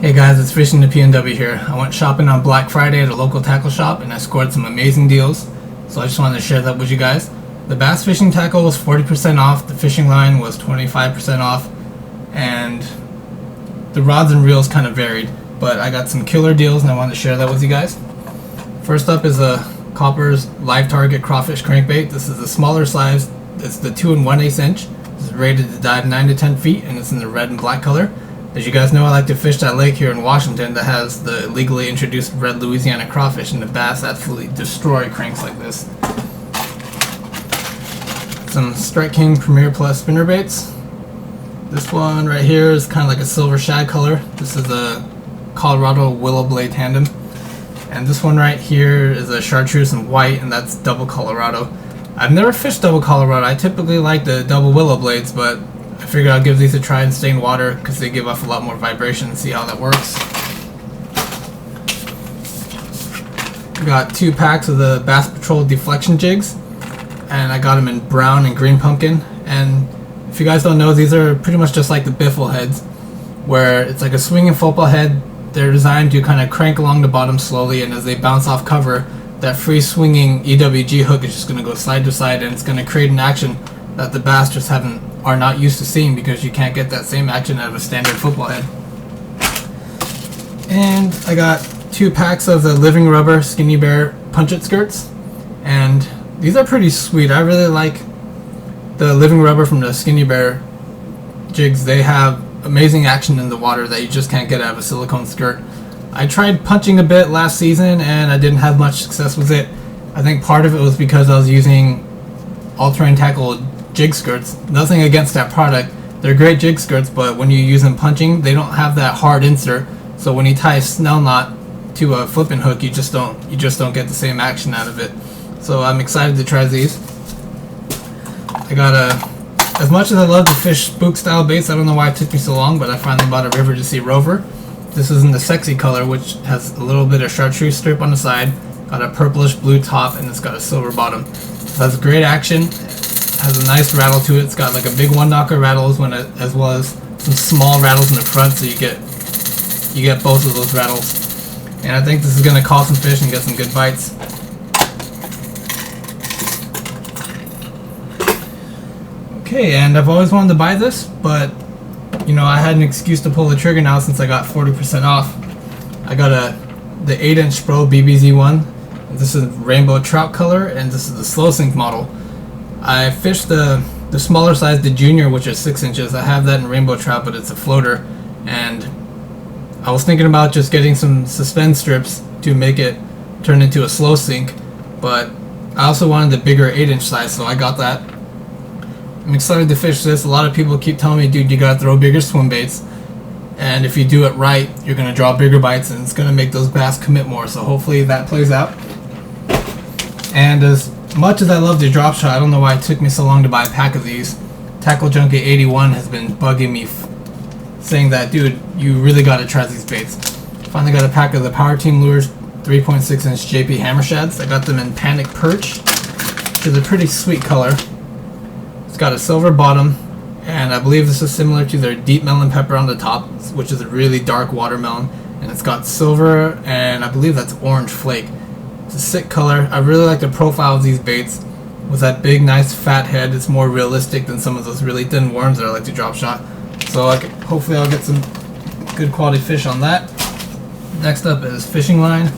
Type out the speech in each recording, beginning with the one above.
Hey guys, it's Fishing the PNW here. I went shopping on Black Friday at a local tackle shop and I scored some amazing deals, so I just wanted to share that with you guys. The bass fishing tackle was 40% off, the fishing line was 25% off, and the rods and reels kind of varied, but I got some killer deals and I wanted to share that with you guys. First up is a Copper's Live Target Crawfish Crankbait. This is a smaller size, it's the 2 1/8 inch. It's rated to dive 9 to 10 feet and it's in the red and black color. As you guys know, I like to fish that lake here in Washington that has the legally introduced red Louisiana crawfish, and the bass absolutely destroy cranks like this. Some Strike King Premier Plus spinner baits. This one right here is kind of like a silver shad color. This is a Colorado Willow Blade Tandem. And this one right here is a chartreuse and white, and that's double Colorado. I've never fished double Colorado. I typically like the double Willow Blades, but I figured I'll give these a try and stay in water because they give off a lot more vibration and see how that works. Got 2 packs of the Bass Patrol deflection jigs, and I got them in brown and green pumpkin. And if you guys don't know, these are pretty much just like the biffle heads, where it's like a swinging football head. They're designed to kind of crank along the bottom slowly, and as they bounce off cover, that free swinging EWG hook is just going to go side to side, and it's going to create an action that the bass just are not used to seeing, because you can't get that same action out of a standard football head. And I got 2 packs of the Living Rubber Skinny Bear Punch-It skirts, and these are pretty sweet. I really like the Living Rubber from the Skinny Bear jigs. They have amazing action in the water that you just can't get out of a silicone skirt. I tried punching a bit last season and I didn't have much success with it. I think part of it was because I was using all-terrain tackle jig skirts. Nothing against that product. They're great jig skirts, but when you use them punching, they don't have that hard insert. So when you tie a snell knot to a flipping hook, you just don't get the same action out of it. So I'm excited to try these. I got as much as I love to fish spook style baits, I don't know why it took me so long, but I finally bought a River to Sea Rover. This is in the sexy color, which has a little bit of chartreuse strip on the side, got a purplish blue top, and it's got a silver bottom. So that's great action. Has a nice rattle to it. It's got like a big 1-knocker rattle as well as some small rattles in the front, so you get both of those rattles. And I think this is going to call some fish and get some good bites. Okay, and I've always wanted to buy this, but you know, I had an excuse to pull the trigger now since I got 40% off. I got the 8-inch Pro BBZ1. This is rainbow trout color, and this is the slow sink model. I fished the smaller size, the junior, which is 6 inches. I have that in rainbow trout, but it's a floater, and I was thinking about just getting some suspend strips to make it turn into a slow sink, but I also wanted the bigger 8-inch size, so I got that. I'm excited to fish this. A lot of people keep telling me, dude, you gotta throw bigger swim baits, and if you do it right, you're gonna draw bigger bites and it's gonna make those bass commit more, so hopefully that plays out. And as much as I love the drop shot, I don't know why it took me so long to buy a pack of these. Tackle Junkie 81 has been bugging me saying that, dude, you really gotta try these baits. Finally got a pack of the Power Team Lures 3.6 inch JP Hammer Shads. I got them in Panic Perch, which is a pretty sweet color. It's got a silver bottom, and I believe this is similar to their Deep Melon Pepper on the top, which is a really dark watermelon, and it's got silver and I believe that's orange flake. It's a sick color. I really like the profile of these baits. With that big, nice, fat head, it's more realistic than some of those really thin worms that I like to drop shot. So hopefully I'll get some good quality fish on that. Next up is fishing line.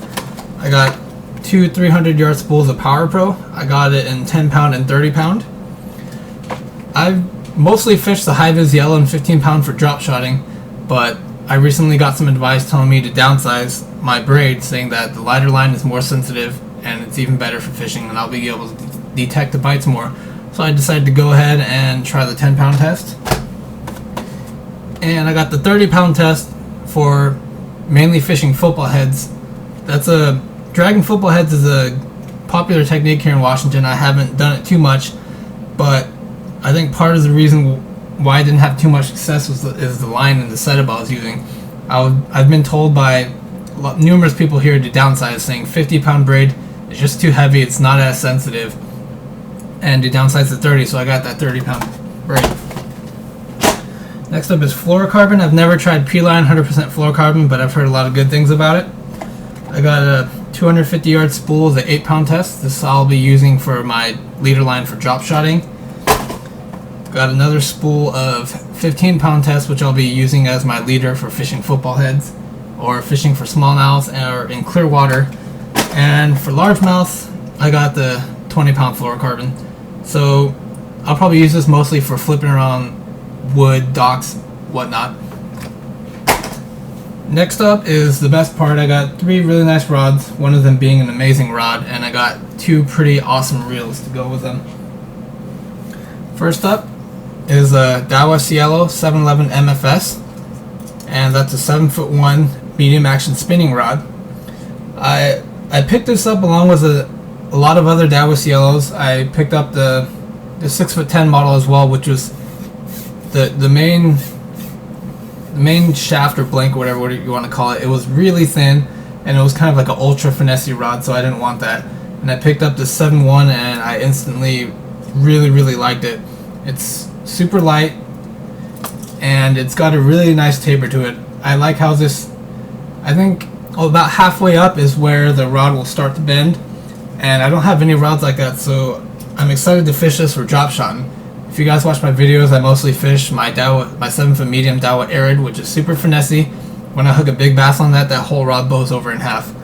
I got 2 300-yard spools of Power Pro. I got it in 10-pound and 30-pound. I've mostly fished the high-vis yellow and 15-pound for drop shotting, but I recently got some advice telling me to downsize my braid, saying that the lighter line is more sensitive and it's even better for fishing, and I'll be able to detect the bites more. So I decided to go ahead and try the 10-pound test. And I got the 30-pound test for mainly fishing football heads. Dragging football heads is a popular technique here in Washington. I haven't done it too much, but I think part of the reason why I didn't have too much success is the line and the setup I was using. I've been told by numerous people here to downsize, saying 50-pound braid is just too heavy, it's not as sensitive, and to downsize to 30, so I got that 30-pound braid. Next up is fluorocarbon. I've never tried P-line 100% fluorocarbon, but I've heard a lot of good things about it. I got a 250 yard spool, the 8-pound test. This I'll be using for my leader line for drop shotting. Got another spool of 15-pound test, which I'll be using as my leader for fishing football heads or fishing for smallmouths or in clear water. And for largemouths, I got the 20-pound fluorocarbon. So I'll probably use this mostly for flipping around wood, docks, whatnot. Next up is the best part. I got 3 really nice rods, one of them being an amazing rod, and I got 2 pretty awesome reels to go with them. First up is a Daiwa Cielo 711 MFS, and that's a 7'1" medium action spinning rod. I picked this up along with a lot of other Daiwa Cielos. I picked up the 6'10" model as well, which was the main shaft or blank or whatever you want to call it. It was really thin, and it was kind of like an ultra finessey rod, so I didn't want that. And I picked up the 7'1", and I instantly really liked it. It's super light, and it's got a really nice taper to it. I like how this, I think about halfway up is where the rod will start to bend, and I don't have any rods like that, so I'm excited to fish this for drop shotting. If you guys watch my videos, I mostly fish my 7-foot medium Daiwa Arid, which is super finessey. When I hook a big bass on that whole rod bows over in half.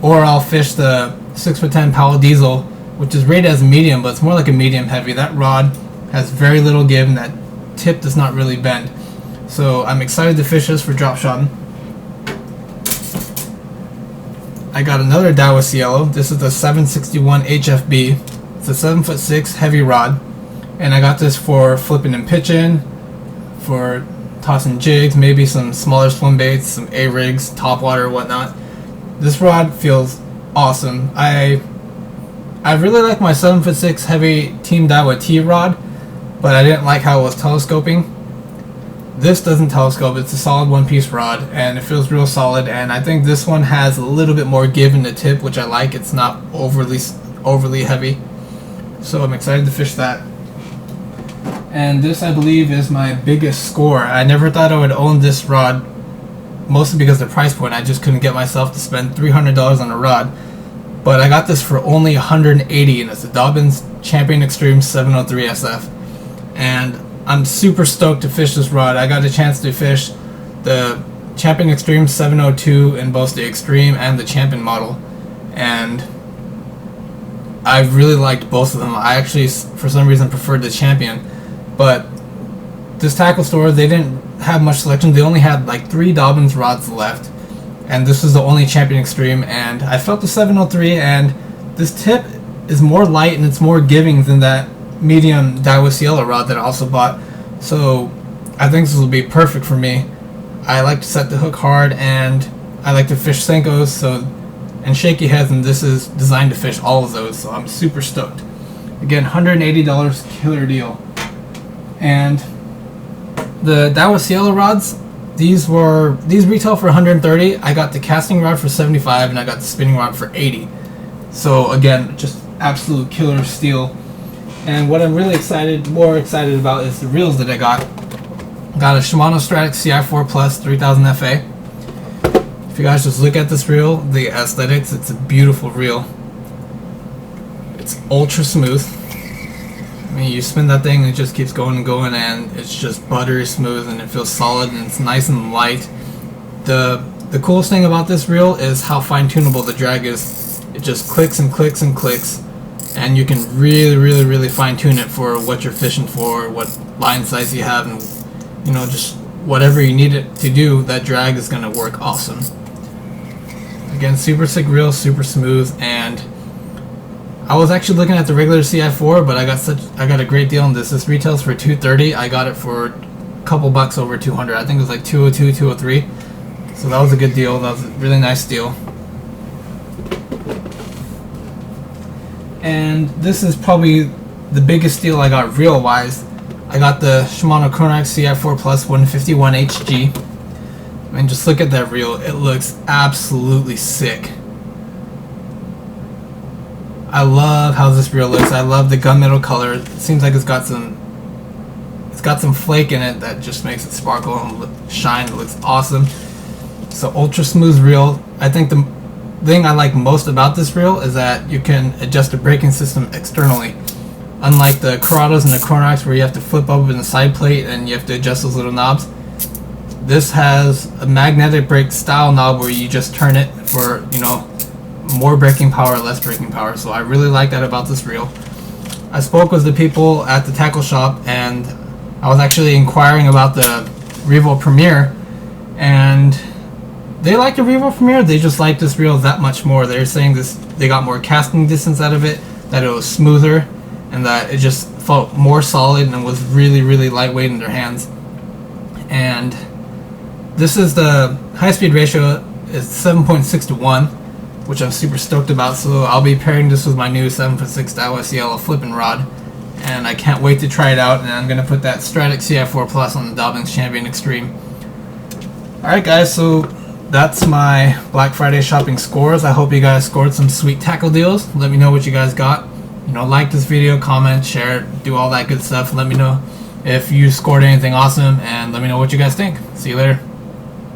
Or I'll fish the 6'10" Powell Diesel, which is rated as a medium, but it's more like a medium heavy. That rod has very little give, and that tip does not really bend. So I'm excited to fish this for drop shotting. I got another Daiwa Cielo. This is the 761 HFB. It's a 7'6" heavy rod. And I got this for flipping and pitching, for tossing jigs, maybe some smaller swim baits, some A-rigs, topwater, whatnot. This rod feels awesome. I really like my 7'6" heavy Team Daiwa T rod, but I didn't like how it was telescoping. This doesn't telescope. It's a solid one-piece rod, and it feels real solid. And I think this one has a little bit more give in the tip, which I like. It's not overly heavy, so I'm excited to fish that. And this, I believe, is my biggest score. I never thought I would own this rod, mostly because of the price point. I just couldn't get myself to spend $300 on a rod. But I got this for only $180, and it's a Dobyns Champion Extreme 703 SF. And I'm super stoked to fish this rod. I got a chance to fish the Champion Extreme 702 in both the Extreme and the Champion model. And I really liked both of them. I actually, for some reason, preferred the Champion. But this tackle store, they didn't have much selection. They only had like 3 Dobyns rods left, and this was the only Champion Extreme. And I felt the 703, and this tip is more light and it's more giving than that medium Daiwa Cielo rod that I also bought. So I think this will be perfect for me. I like to set the hook hard, and I like to fish Senkos and shaky heads, and this is designed to fish all of those. So I'm super stoked. Again, $180, killer deal. And the Daiwa Cielo rods, these retail for $130. I got the casting rod for $75, and I got the spinning rod for $80. So again, just absolute killer steal. And what I'm really more excited about is the reels that I got. Got a Shimano Stradic CI4 Plus 3000 FA. If you guys just look at this reel, the aesthetics, it's a beautiful reel. It's ultra smooth. I mean, you spin that thing and it just keeps going and going, and it's just buttery smooth, and it feels solid, and it's nice and light. The coolest thing about this reel is how fine-tunable the drag is. It just clicks and clicks and clicks, and you can really fine-tune it for what you're fishing for, what line size you have, and just whatever you need it to do. That drag is going to work awesome. Again, super sick reel, super smooth. And I was actually looking at the regular CI4, but I got a great deal on this. This retails for $230. I got it for a couple bucks over $200. I think it was like $202, $203. So that was a good deal. That was a really nice deal. And this is probably the biggest deal I got reel-wise. I got the Shimano Chronarch CI4 Plus 151 HG. I mean, just look at that reel. It looks absolutely sick. I love how this reel looks. I love the gunmetal color. It seems like it's got got some flake in it that just makes it sparkle and shine. It looks awesome. So ultra smooth reel. I think the thing I like most about this reel is that you can adjust the braking system externally. Unlike the Coronados and the Chronarchs where you have to flip open the side plate and you have to adjust those little knobs, this has a magnetic brake style knob where you just turn it for, you know, more braking power, less braking power. So I really like that about this reel. I spoke with the people at the tackle shop and I was actually inquiring about the Revo Premier, and they like the Revo Premier, they just like this reel that much more. They're saying this, they got more casting distance out of it, that it was smoother, and that it just felt more solid and was really, really lightweight in their hands. And this is the high speed ratio is 7.6 to 1, which I'm super stoked about. So I'll be pairing this with my new 7'6" Daiwa Cielo flipping rod, and I can't wait to try it out. And I'm gonna put that Stradic CI4 Plus on the Dobyns Champion Extreme. Alright guys, so that's my Black Friday shopping scores. I hope you guys scored some sweet tackle deals. Let me know what you guys got. You know, like this video, comment, share it, do all that good stuff. Let me know if you scored anything awesome, and let me know what you guys think. See you later.